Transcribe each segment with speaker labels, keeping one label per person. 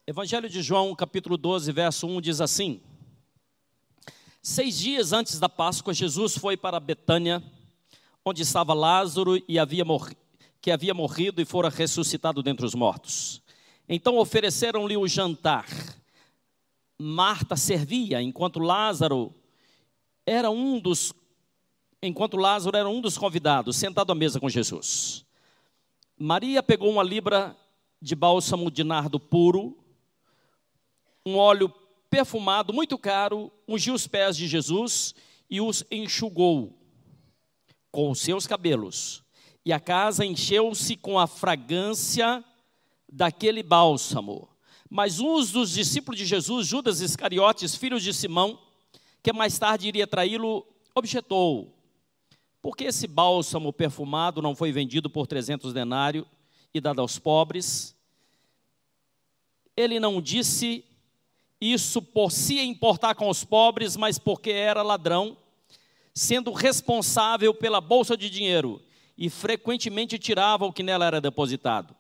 Speaker 1: Evangelho de João, capítulo 12, verso 1, diz assim: 6 dias antes da Páscoa, Jesus foi para Betânia, onde estava Lázaro que havia morrido e fora ressuscitado dentre os mortos. Então ofereceram-lhe o jantar. Marta servia, enquanto Lázaro era um dos convidados, sentado à mesa com Jesus. Maria pegou uma libra de bálsamo de nardo puro, um óleo perfumado, muito caro, ungiu os pés de Jesus e os enxugou com os seus cabelos. E a casa encheu-se com a fragrância daquele bálsamo. Mas um dos discípulos de Jesus, Judas Iscariotes, filho de Simão, que mais tarde iria traí-lo, objetou: por que esse bálsamo perfumado não foi vendido por 300 denários e dado aos pobres? Ele não disse isso por se importar com os pobres, mas porque era ladrão, sendo responsável pela bolsa de dinheiro, e frequentemente tirava o que nela era depositado.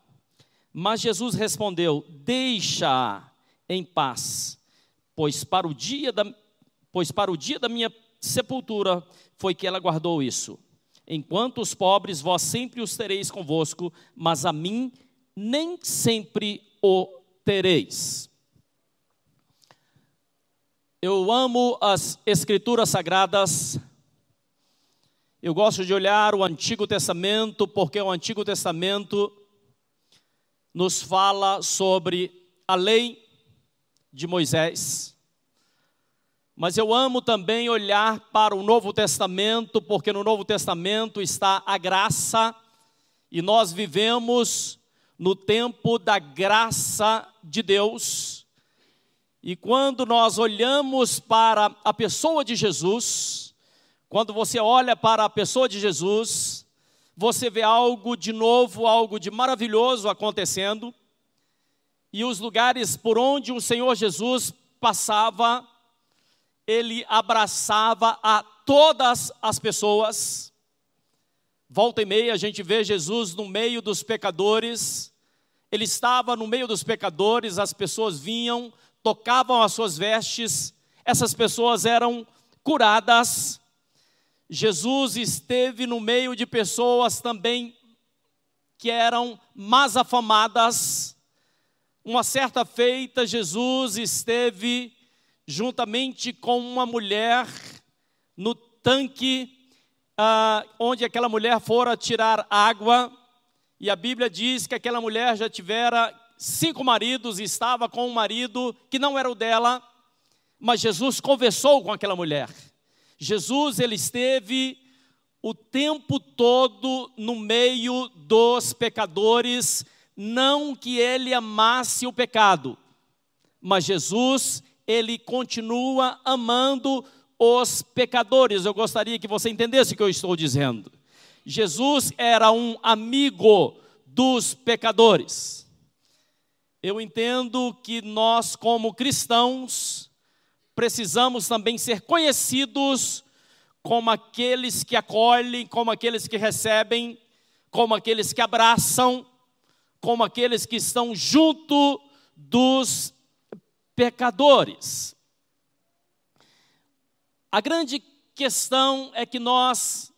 Speaker 1: Mas Jesus respondeu: deixa-a em paz, pois para o dia da minha sepultura foi que ela guardou isso. Enquanto os pobres, vós sempre os tereis convosco, mas a mim nem sempre o tereis. Eu amo as Escrituras Sagradas. Eu gosto de olhar o Antigo Testamento, porque o Antigo Testamento nos fala sobre a lei de Moisés. Mas eu amo também olhar para o Novo Testamento, porque no Novo Testamento está a graça, e nós vivemos no tempo da graça de Deus. E quando nós olhamos para a pessoa de Jesus, quando você olha para a pessoa de Jesus, você vê algo de novo, algo de maravilhoso acontecendo. E os lugares por onde o Senhor Jesus passava, Ele abraçava a todas as pessoas. Volta e meia a gente vê Jesus no meio dos pecadores. Ele estava no meio dos pecadores, as pessoas vinham, tocavam as suas vestes, essas pessoas eram curadas. Jesus esteve no meio de pessoas também que eram más afamadas. Uma certa feita, Jesus esteve juntamente com uma mulher no tanque, onde aquela mulher fora tirar água, e a Bíblia diz que aquela mulher já tivera 5 maridos e estava com um marido que não era o dela, mas Jesus conversou com aquela mulher. Jesus, ele esteve o tempo todo no meio dos pecadores, não que ele amasse o pecado, mas Jesus, ele continua amando os pecadores. Eu gostaria que você entendesse o que eu estou dizendo. Jesus era um amigo dos pecadores. Eu entendo que nós, como cristãos, precisamos também ser conhecidos como aqueles que acolhem, como aqueles que recebem, como aqueles que abraçam, como aqueles que estão junto dos pecadores. A grande questão é que nós,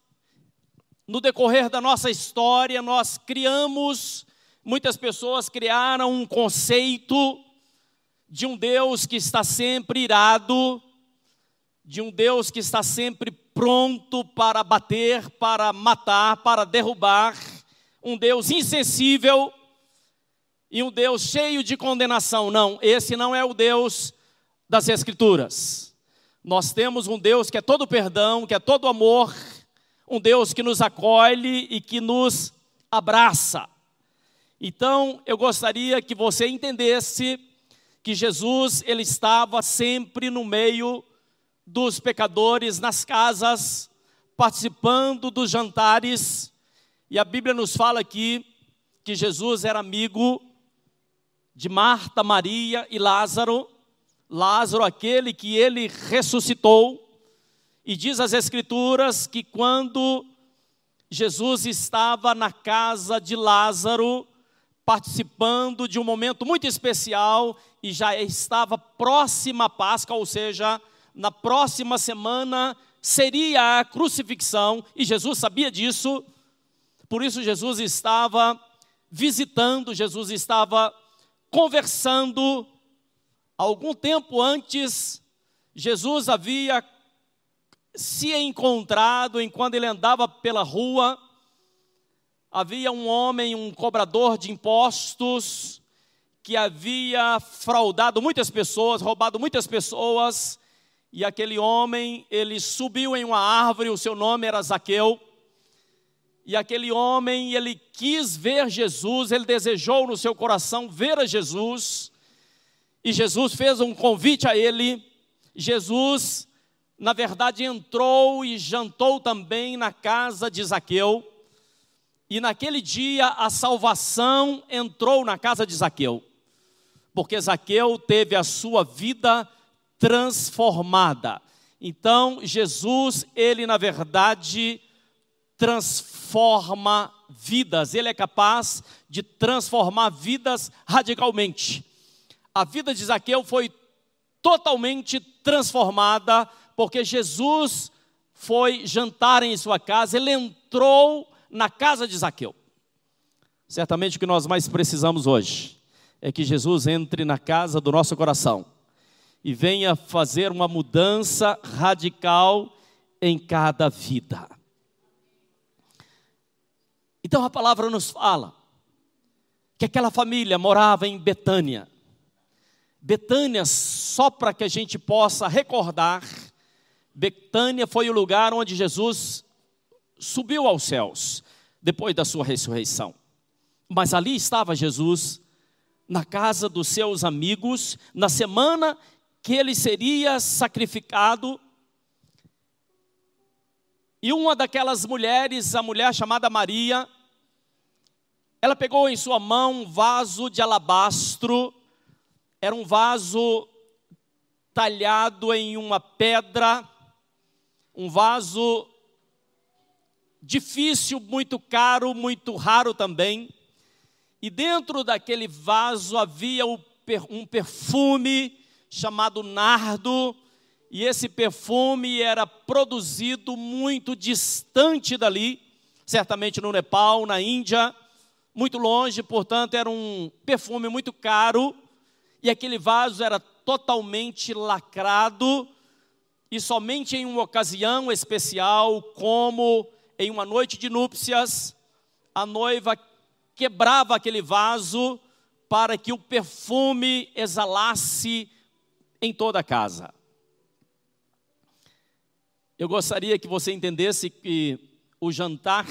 Speaker 1: no decorrer da nossa história, nós criamos, muitas pessoas criaram um conceito de um Deus que está sempre irado, de um Deus que está sempre pronto para bater, para matar, para derrubar, um Deus insensível e um Deus cheio de condenação. Não, esse não é o Deus das Escrituras. Nós temos um Deus que é todo perdão, que é todo amor, um Deus que nos acolhe e que nos abraça. Então, eu gostaria que você entendesse que Jesus, ele estava sempre no meio dos pecadores, nas casas, participando dos jantares. E a Bíblia nos fala aqui que Jesus era amigo de Marta, Maria e Lázaro. Lázaro, aquele que ele ressuscitou. E diz as Escrituras que quando Jesus estava na casa de Lázaro, participando de um momento muito especial e já estava próxima a Páscoa, ou seja, na próxima semana seria a crucifixão, e Jesus sabia disso. Por isso Jesus estava visitando, Jesus estava conversando. Algum tempo antes, Jesus havia se encontrado, enquanto ele andava pela rua, havia um homem, um cobrador de impostos, que havia fraudado muitas pessoas, roubado muitas pessoas, e aquele homem, ele subiu em uma árvore, o seu nome era Zaqueu, e aquele homem, ele quis ver Jesus, ele desejou no seu coração ver a Jesus, e Jesus fez um convite a ele. Jesus, na verdade, entrou e jantou também na casa de Zaqueu, e naquele dia a salvação entrou na casa de Zaqueu, porque Zaqueu teve a sua vida transformada. Então Jesus, ele na verdade transforma vidas, ele é capaz de transformar vidas radicalmente. A vida de Zaqueu foi totalmente transformada, porque Jesus foi jantar em sua casa, ele entrou na casa de Zaqueu. Certamente o que nós mais precisamos hoje é que Jesus entre na casa do nosso coração e venha fazer uma mudança radical em cada vida. Então a palavra nos fala que aquela família morava em Betânia. Betânia, só para que a gente possa recordar, Betânia foi o lugar onde Jesus subiu aos céus, depois da sua ressurreição. Mas ali estava Jesus, na casa dos seus amigos, na semana que ele seria sacrificado. E uma daquelas mulheres, a mulher chamada Maria, ela pegou em sua mão um vaso de alabastro. Era um vaso talhado em uma pedra, um vaso difícil, muito caro, muito raro também. E dentro daquele vaso havia um perfume chamado nardo, e esse perfume era produzido muito distante dali, certamente no Nepal, na Índia, muito longe, portanto era um perfume muito caro, e aquele vaso era totalmente lacrado, e somente em uma ocasião especial, como em uma noite de núpcias, a noiva quebrava aquele vaso para que o perfume exalasse em toda a casa. Eu gostaria que você entendesse que o jantar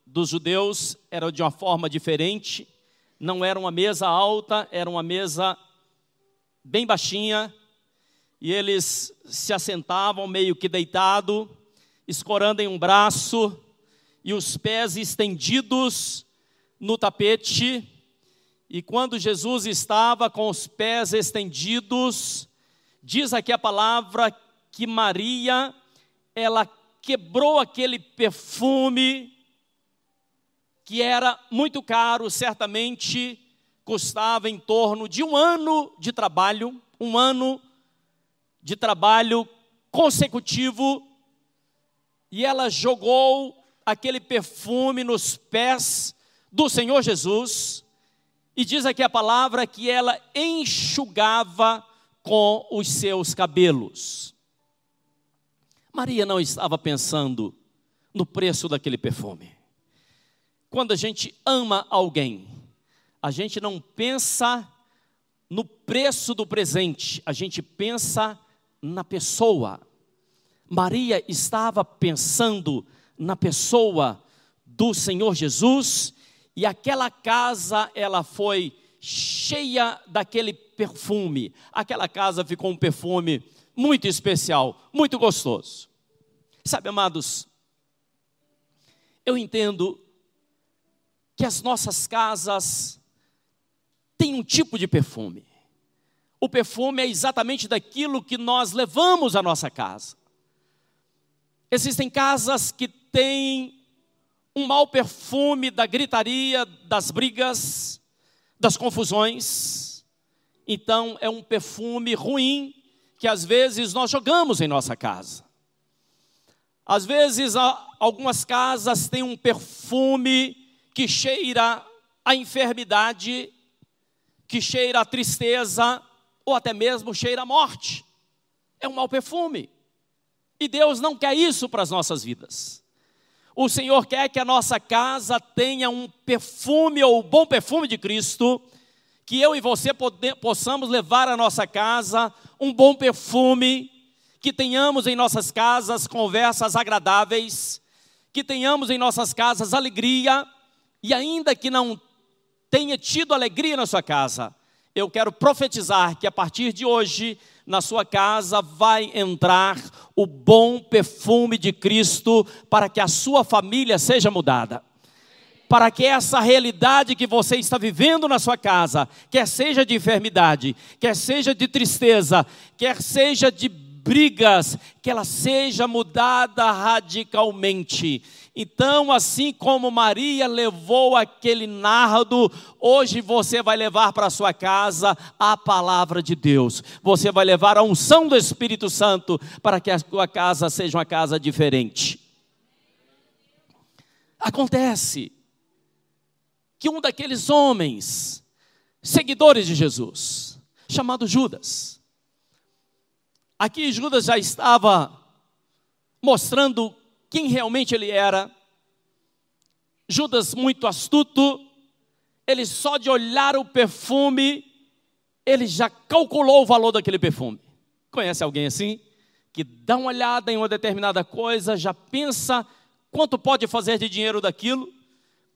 Speaker 1: dos judeus era de uma forma diferente. Não era uma mesa alta, era uma mesa bem baixinha, e eles se assentavam meio que deitado, escorando em um braço, e os pés estendidos no tapete. E quando Jesus estava com os pés estendidos, diz aqui a palavra que Maria, ela quebrou aquele perfume, que era muito caro, certamente custava em torno de um ano de trabalho consecutivo, e ela jogou aquele perfume nos pés do Senhor Jesus, e diz aqui a palavra que ela enxugava com os seus cabelos. Maria não estava pensando no preço daquele perfume. Quando a gente ama alguém, a gente não pensa no preço do presente, a gente pensa na pessoa. Maria estava pensando na pessoa do Senhor Jesus, e aquela casa, ela foi cheia daquele perfume. Aquela casa ficou um perfume muito especial, muito gostoso. Sabe, amados, eu entendo que as nossas casas têm um tipo de perfume. O perfume é exatamente daquilo que nós levamos à nossa casa. Existem casas que têm um mau perfume da gritaria, das brigas, das confusões. Então é um perfume ruim que às vezes nós jogamos em nossa casa. Às vezes algumas casas têm um perfume que cheira a enfermidade, que cheira a tristeza, ou até mesmo cheira a morte. É um mau perfume. E Deus não quer isso para as nossas vidas. O Senhor quer que a nossa casa tenha um perfume, ou bom perfume de Cristo, que eu e você possamos levar à nossa casa um bom perfume, que tenhamos em nossas casas conversas agradáveis, que tenhamos em nossas casas alegria, e ainda que não tenha tido alegria na sua casa, eu quero profetizar que a partir de hoje, na sua casa vai entrar o bom perfume de Cristo, para que a sua família seja mudada. Para que essa realidade que você está vivendo na sua casa, quer seja de enfermidade, quer seja de tristeza, quer seja de brigas, que ela seja mudada radicalmente. Então, assim como Maria levou aquele nardo, hoje você vai levar para a sua casa a palavra de Deus. Você vai levar a unção do Espírito Santo para que a sua casa seja uma casa diferente. Acontece que um daqueles homens, seguidores de Jesus, chamado Judas, aqui Judas já estava mostrando quem realmente ele era. Judas, muito astuto, ele só de olhar o perfume, ele já calculou o valor daquele perfume. Conhece alguém assim? Que dá uma olhada em uma determinada coisa, já pensa quanto pode fazer de dinheiro daquilo,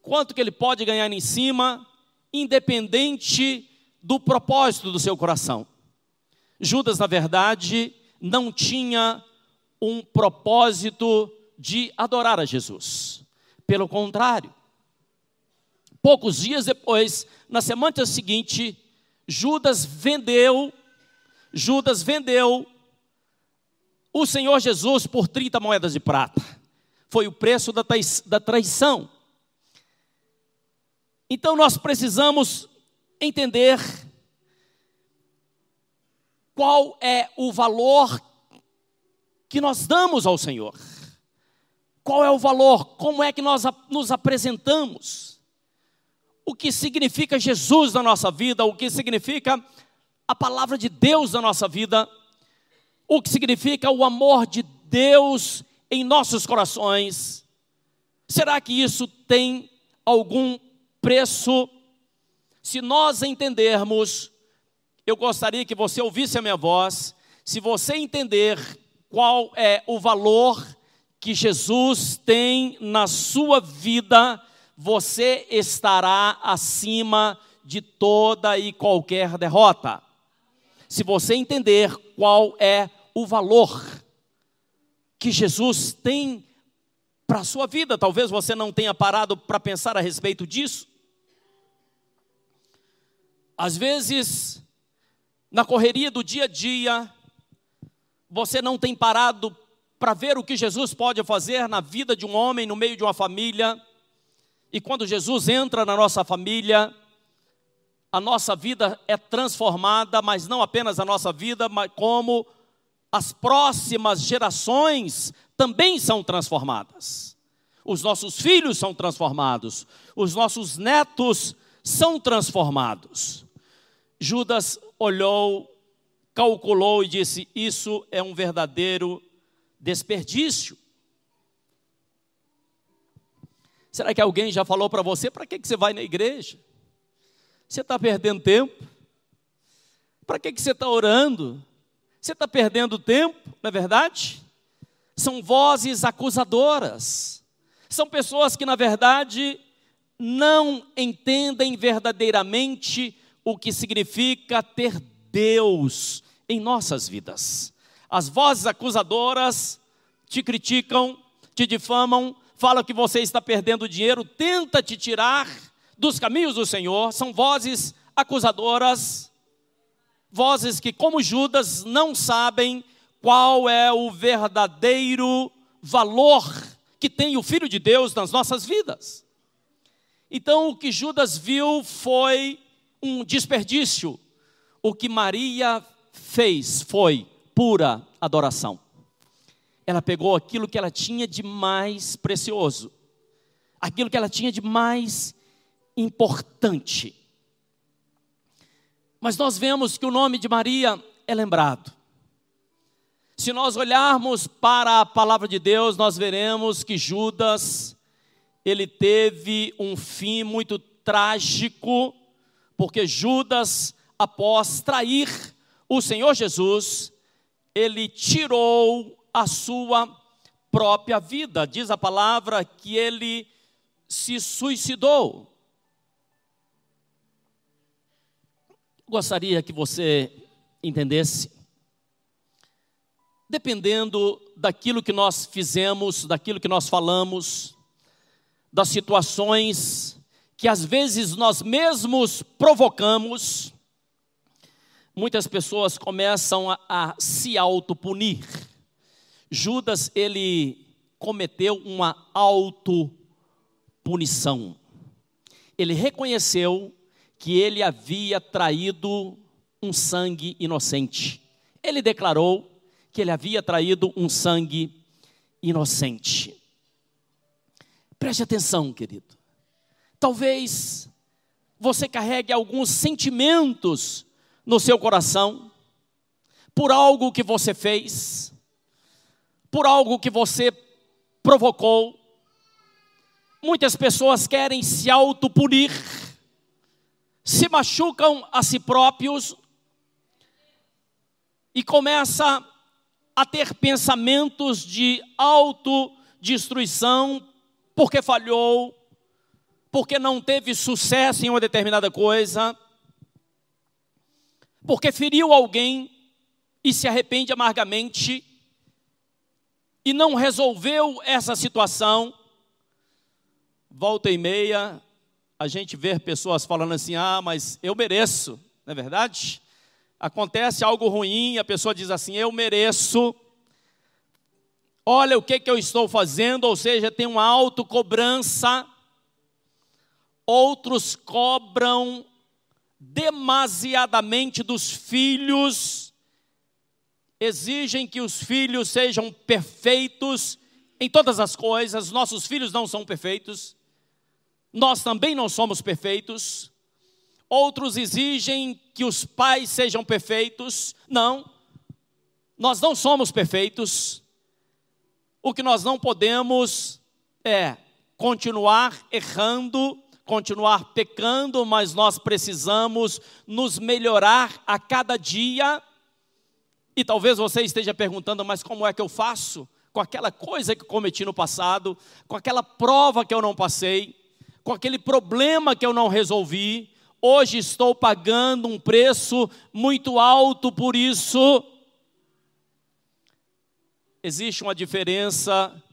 Speaker 1: quanto que ele pode ganhar em cima, independente do propósito do seu coração. Judas, na verdade, não tinha um propósito de adorar a Jesus. Pelo contrário, poucos dias depois, na semana seguinte, Judas vendeu o Senhor Jesus por 30 moedas de prata. Foi o preço da traição. Então nós precisamos entender qual é o valor que nós damos ao Senhor. Qual é o valor? Como é que nós nos apresentamos? O que significa Jesus na nossa vida? O que significa a palavra de Deus na nossa vida? O que significa o amor de Deus em nossos corações? Será que isso tem algum preço? Se nós entendermos, eu gostaria que você ouvisse a minha voz. Se você entender qual é o valor que Jesus tem na sua vida, você estará acima de toda e qualquer derrota. Se você entender qual é o valor que Jesus tem para a sua vida, talvez você não tenha parado para pensar a respeito disso. Às vezes, na correria do dia a dia, você não tem parado para ver o que Jesus pode fazer na vida de um homem, no meio de uma família. E quando Jesus entra na nossa família, a nossa vida é transformada, mas não apenas a nossa vida, mas como as próximas gerações também são transformadas. Os nossos filhos são transformados, os nossos netos são transformados. Judas olhou, calculou e disse: isso é um verdadeiro desperdício. Será que alguém já falou para você: para que você vai na igreja? Você está perdendo tempo? Para que você está orando? Você está perdendo tempo, não é verdade? São vozes acusadoras. São pessoas que, na verdade, não entendem verdadeiramente o que significa ter Deus em nossas vidas. As vozes acusadoras te criticam, te difamam, falam que você está perdendo dinheiro, tenta te tirar dos caminhos do Senhor. São vozes acusadoras, vozes que, como Judas, não sabem qual é o verdadeiro valor que tem o Filho de Deus nas nossas vidas. Então, o que Judas viu foi um desperdício. O que Maria fez foi pura adoração. Ela pegou aquilo que ela tinha de mais precioso, aquilo que ela tinha de mais importante. Mas nós vemos que o nome de Maria é lembrado. Se nós olharmos para a palavra de Deus, nós veremos que Judas, ele teve um fim muito trágico, porque Judas, após trair o Senhor Jesus, ele tirou a sua própria vida. Diz a palavra que ele se suicidou. Gostaria que você entendesse. Dependendo daquilo que nós fizemos, daquilo que nós falamos, das situações que às vezes nós mesmos provocamos, muitas pessoas começam a se autopunir. Judas, ele cometeu uma autopunição. Ele reconheceu que ele havia traído um sangue inocente. Ele declarou que ele havia traído um sangue inocente. Preste atenção, querido. Talvez você carregue alguns sentimentos no seu coração, por algo que você fez, por algo que você provocou. Muitas pessoas querem se autopunir, se machucam a si próprios e começa a ter pensamentos de autodestruição, porque falhou, porque não teve sucesso em uma determinada coisa, porque feriu alguém e se arrepende amargamente e não resolveu essa situação. Volta e meia, a gente vê pessoas falando assim: ah, mas eu mereço, não é verdade? Acontece algo ruim, a pessoa diz assim: eu mereço. Olha o que eu estou fazendo, ou seja, tem uma autocobrança. Outros cobram demasiadamente dos filhos, exigem que os filhos sejam perfeitos em todas as coisas. Nossos filhos não são perfeitos, nós também não somos perfeitos. Outros exigem que os pais sejam perfeitos. Não, nós não somos perfeitos. O que nós não podemos é continuar errando, continuar pecando, mas nós precisamos nos melhorar a cada dia. E talvez você esteja perguntando: mas como é que eu faço com aquela coisa que cometi no passado, com aquela prova que eu não passei, com aquele problema que eu não resolvi? Hoje estou pagando um preço muito alto por isso. Existe uma diferença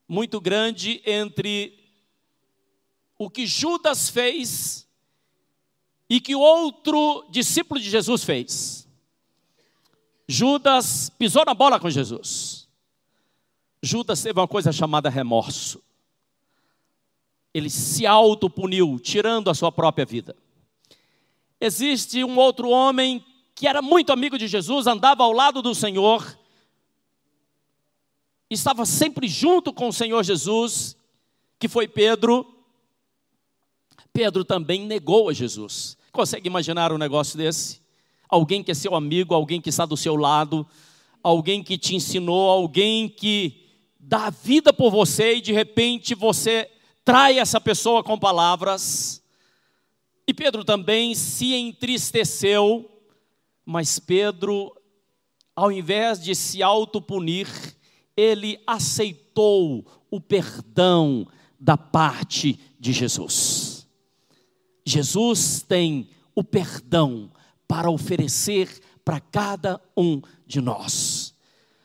Speaker 1: muito grande entre o que Judas fez e que o outro discípulo de Jesus fez. Judas pisou na bola com Jesus. Judas teve uma coisa chamada remorso. Ele se autopuniu, tirando a sua própria vida. Existe um outro homem que era muito amigo de Jesus, andava ao lado do Senhor, estava sempre junto com o Senhor Jesus, que foi Pedro. Pedro também negou a Jesus. Consegue imaginar um negócio desse? Alguém que é seu amigo, alguém que está do seu lado, alguém que te ensinou, alguém que dá a vida por você e de repente você trai essa pessoa com palavras. E Pedro também se entristeceu, mas Pedro, ao invés de se autopunir, ele aceitou o perdão da parte de Jesus. Jesus tem o perdão para oferecer para cada um de nós.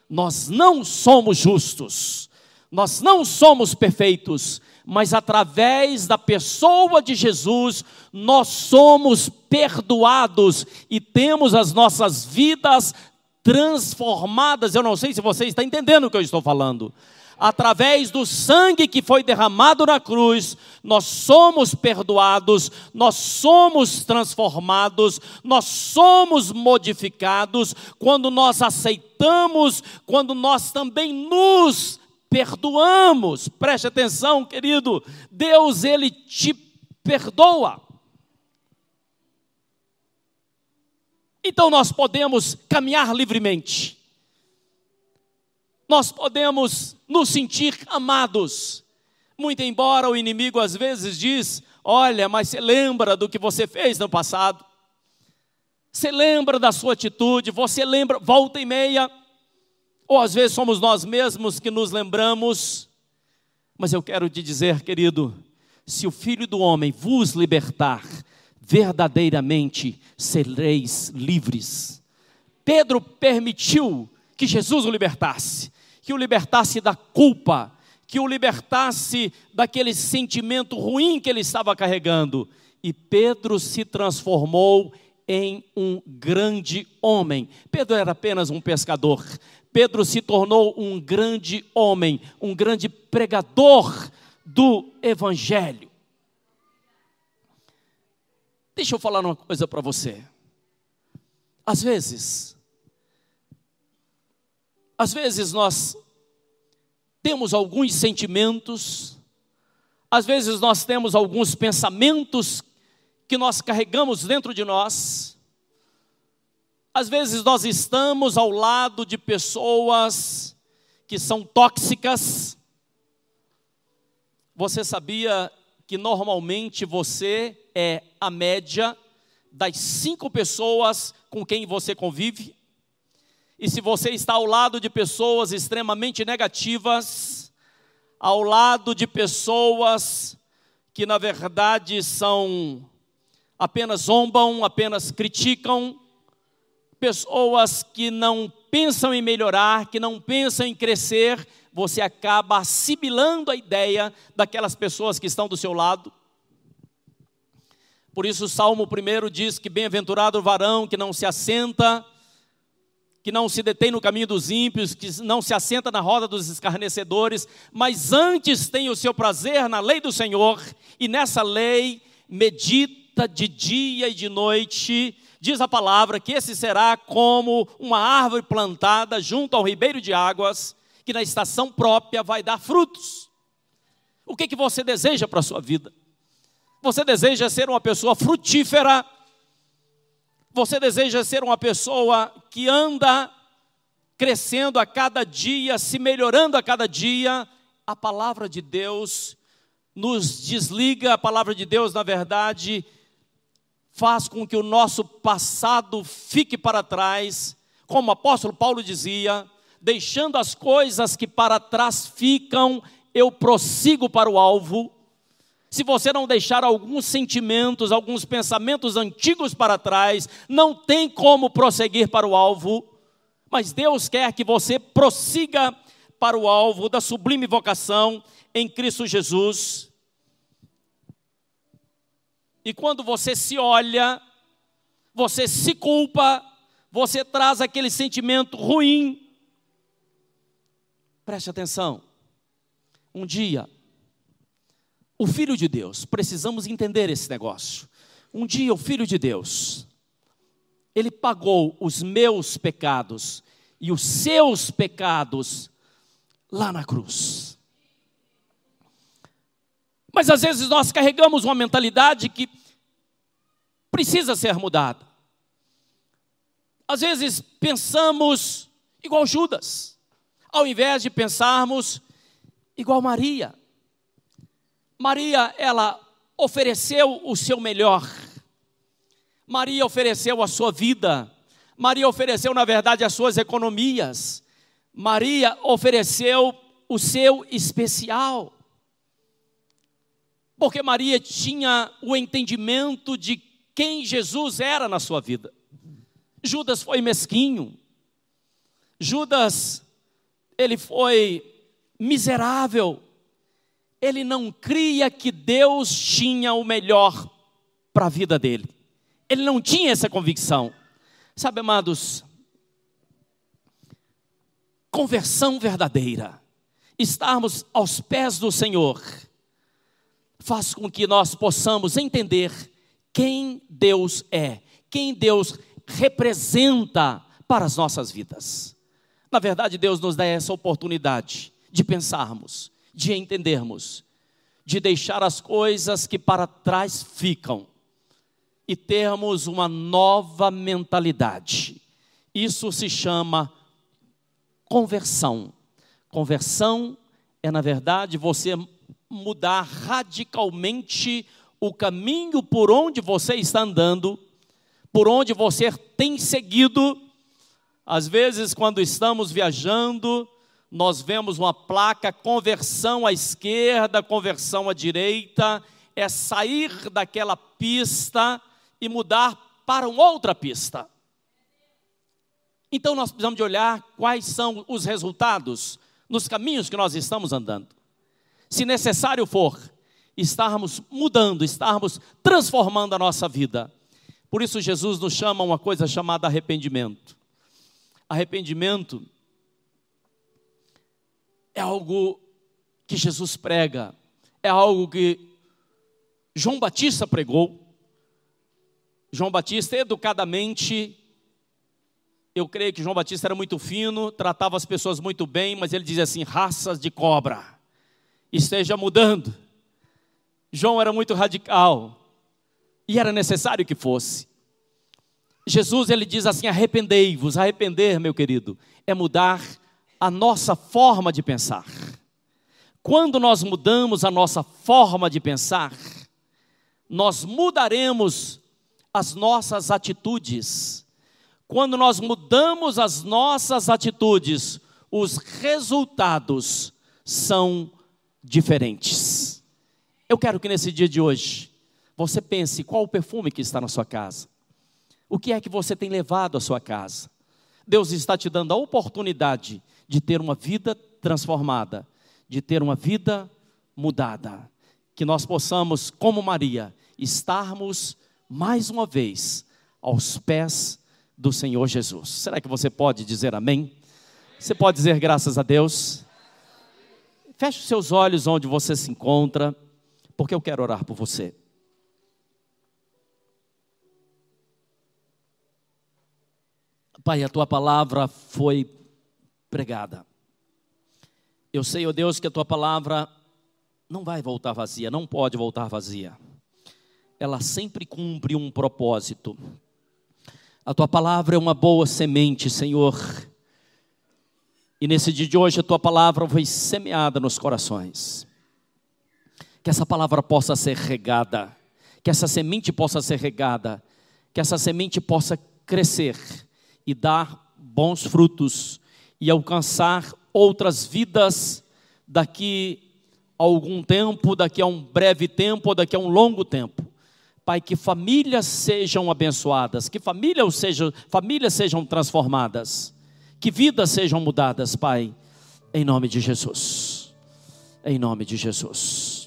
Speaker 1: Nós não somos justos, nós não somos perfeitos, mas através da pessoa de Jesus, nós somos perdoados e temos as nossas vidas transformadas. Eu não sei se você está entendendo o que eu estou falando. através do sangue que foi derramado na cruz, nós somos perdoados, nós somos transformados, nós somos modificados, quando nós aceitamos, quando nós também nos perdoamos. Preste atenção, querido, Deus, Ele te perdoa. Então nós podemos caminhar livremente. Nós podemos nos sentir amados. Muito embora o inimigo às vezes diz: olha, mas você lembra do que você fez no passado? Você lembra da sua atitude? Você lembra, volta e meia? Ou às vezes somos nós mesmos que nos lembramos. Mas eu quero te dizer, querido, se o Filho do Homem vos libertar, verdadeiramente sereis livres. Pedro permitiu que Jesus o libertasse, que o libertasse da culpa, que o libertasse daquele sentimento ruim que ele estava carregando. E Pedro se transformou em um grande homem. Pedro era apenas um pescador. Pedro se tornou um grande homem, um grande pregador do Evangelho. Deixa eu falar uma coisa para você. Às vezes nós temos alguns sentimentos, às vezes nós temos alguns pensamentos que nós carregamos dentro de nós. Às vezes nós estamos ao lado de pessoas que são tóxicas. Você sabia que normalmente você é a média das 5 pessoas com quem você convive? E se você está ao lado de pessoas extremamente negativas, ao lado de pessoas que na verdade apenas zombam, apenas criticam, pessoas que não pensam em melhorar, que não pensam em crescer, você acaba assimilando a ideia daquelas pessoas que estão do seu lado. Por isso o Salmo 1 diz que bem-aventurado o varão que não se assenta, que não se detém no caminho dos ímpios, que não se assenta na roda dos escarnecedores, mas antes tem o seu prazer na lei do Senhor, e nessa lei medita de dia e de noite. Diz a palavra que esse será como uma árvore plantada junto ao ribeiro de águas, que na estação própria vai dar frutos. O que você deseja para a sua vida? Você deseja ser uma pessoa frutífera? Você deseja ser uma pessoa que anda crescendo a cada dia, se melhorando a cada dia? A palavra de Deus nos desliga, a palavra de Deus, na verdade, faz com que o nosso passado fique para trás, como o apóstolo Paulo dizia: deixando as coisas que para trás ficam, eu prossigo para o alvo. Se você não deixar alguns sentimentos, alguns pensamentos antigos para trás, não tem como prosseguir para o alvo. Mas Deus quer que você prossiga para o alvo da sublime vocação em Cristo Jesus. E quando você se olha, você se culpa, você traz aquele sentimento ruim. Preste atenção. Um dia, o Filho de Deus, precisamos entender esse negócio. Um dia o Filho de Deus, Ele pagou os meus pecados e os seus pecados lá na cruz. Mas às vezes nós carregamos uma mentalidade que precisa ser mudada. Às vezes pensamos igual Judas, ao invés de pensarmos igual Maria. Maria, ela ofereceu o seu melhor. Maria ofereceu a sua vida. Maria ofereceu, na verdade, as suas economias. Maria ofereceu o seu especial. Porque Maria tinha o entendimento de quem Jesus era na sua vida. Judas foi mesquinho. Judas, ele foi miserável. Ele não cria que Deus tinha o melhor para a vida dele. Ele não tinha essa convicção. Sabe, amados, conversão verdadeira estarmos aos pés do Senhor, faz com que nós possamos entender quem Deus é, quem Deus representa para as nossas vidas. Na verdade, Deus nos dá essa oportunidade de pensarmos, de entendermos, de deixar as coisas que para trás ficam e termos uma nova mentalidade. Isso se chama conversão. Conversão é, na verdade, você mudar radicalmente o caminho por onde você está andando, por onde você tem seguido. Às vezes, quando estamos viajando, nós vemos uma placa, conversão à esquerda, conversão à direita, é sair daquela pista e mudar para uma outra pista. Então nós precisamos de olhar quais são os resultados nos caminhos que nós estamos andando. Se necessário for, estarmos mudando, estarmos transformando a nossa vida. Por isso Jesus nos chama uma coisa chamada arrependimento. Arrependimento é algo que Jesus prega, é algo que João Batista pregou. João Batista, educadamente, eu creio que João Batista era muito fino, tratava as pessoas muito bem, mas ele dizia assim: raças de cobra, esteja mudando. João era muito radical, e era necessário que fosse. Jesus, ele diz assim: arrependei-vos. Arrepender, meu querido, é mudar a nossa forma de pensar. Quando nós mudamos a nossa forma de pensar, nós mudaremos as nossas atitudes. Quando nós mudamos as nossas atitudes, os resultados são diferentes. Eu quero que nesse dia de hoje, você pense qual o perfume que está na sua casa. O que é que você tem levado à sua casa? Deus está te dando a oportunidade de ter uma vida transformada, de ter uma vida mudada. Que nós possamos, como Maria, estarmos mais uma vez aos pés do Senhor Jesus. Será que você pode dizer amém? Você pode dizer graças a Deus? Feche os seus olhos onde você se encontra, porque eu quero orar por você. Pai, a Tua palavra foi pregada. Eu sei, ó Deus, que a Tua palavra não vai voltar vazia, não pode voltar vazia. Ela sempre cumpre um propósito. A Tua palavra é uma boa semente, Senhor. E nesse dia de hoje a Tua palavra foi semeada nos corações. Que essa palavra possa ser regada, que essa semente possa ser regada, que essa semente possa crescer e dar bons frutos e alcançar outras vidas daqui a algum tempo, daqui a um breve tempo ou daqui a um longo tempo. Pai, que famílias sejam abençoadas, que famílias sejam transformadas, que vidas sejam mudadas, Pai, em nome de Jesus, em nome de Jesus.